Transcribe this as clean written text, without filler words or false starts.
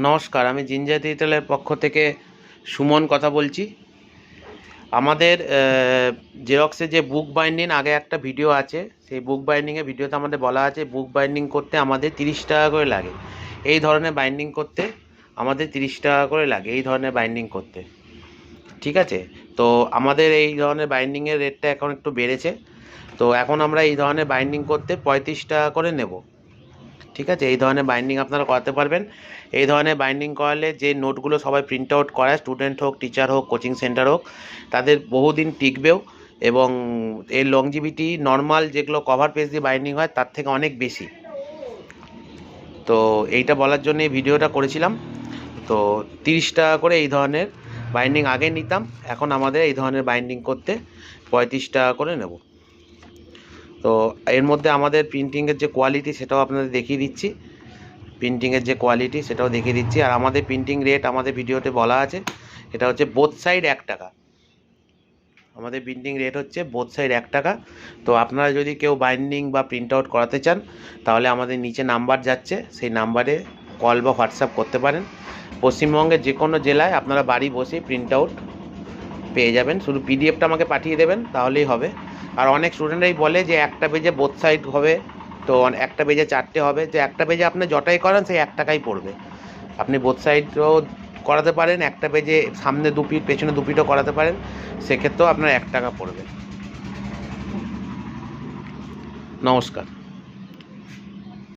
নমস্কার, আমি জিনজাতি ডিজিটালের পক্ষ থেকে সুমন কথা বলছি। আমাদের জেরক্সের যে বুক বাইন্ডিং আগে একটা ভিডিও আছে, সেই বুক বাইন্ডিংয়ের ভিডিওতে আমাদের বলা আছে বুক বাইন্ডিং করতে আমাদের 30 টাকা করে লাগে। এই ধরনের বাইন্ডিং করতে আমাদের 30 টাকা করে লাগে, এই ধরনের বাইন্ডিং করতে। ঠিক আছে, তো আমাদের এই ধরনের বাইন্ডিংয়ের রেটটা এখন একটু বেড়েছে। তো এখন আমরা এই ধরনের বাইন্ডিং করতে 35 টাকা করে নেব। ঠিক আছে, এই ধরনের বাইন্ডিং আপনারা করাতে পারবেন। এই ধরনের বাইন্ডিং করালে যে নোটগুলো সবাই প্রিন্ট আউট করায়, স্টুডেন্ট হোক, টিচার হোক, কোচিং সেন্টার হোক, তাদের বহুদিন টিকবেও এবং এর লংজিভিটি নর্মাল যেগুলো কভার পেজ দিয়ে বাইন্ডিং হয় তার থেকে অনেক বেশি। তো এইটা বলার জন্য এই ভিডিওটা করেছিলাম। তো 30 টাকা করে এই ধরনের বাইন্ডিং আগে নিতাম, এখন আমাদের এই ধরনের বাইন্ডিং করতে 35 টাকা করে নেব। তো এর মধ্যে আমাদের প্রিন্টিংয়ের যে কোয়ালিটি সেটাও আপনাদের দেখিয়ে দিচ্ছি, প্রিন্টিংয়ের যে কোয়ালিটি সেটাও দেখিয়ে দিচ্ছি। আর আমাদের প্রিন্টিং রেট আমাদের ভিডিওতে বলা আছে, এটা হচ্ছে বোথ সাইড 1 টাকা। আমাদের প্রিন্টিং রেট হচ্ছে বোথ সাইড 1 টাকা। তো আপনারা যদি কেউ বাইন্ডিং বা প্রিন্ট আউট করাতে চান তাহলে আমাদের নিচে নাম্বার যাচ্ছে, সেই নাম্বারে কল বা হোয়াটসঅ্যাপ করতে পারেন। পশ্চিমবঙ্গের যে কোনো জেলায় আপনারা বাড়ি বসে প্রিন্ট আউট পেয়ে যাবেন, শুধু পিডিএফটা আমাকে পাঠিয়ে দেবেন তাহলেই হবে। আর অনেক স্টুডেন্টরাই বলে যে একটা পেজে বোথ সাইড হবে, তো একটা পেজে 4টে হবে। তো একটা পেজে আপনি যটাই করান সেই 1 টাকাই পড়বে। আপনি বোথ সাইডও করাতে পারেন, একটা পেজে সামনে 2 পিট পেছনে 2 পিটও করাতে পারেন, সেক্ষেত্রেও আপনার 1 টাকা পড়বে। নমস্কার।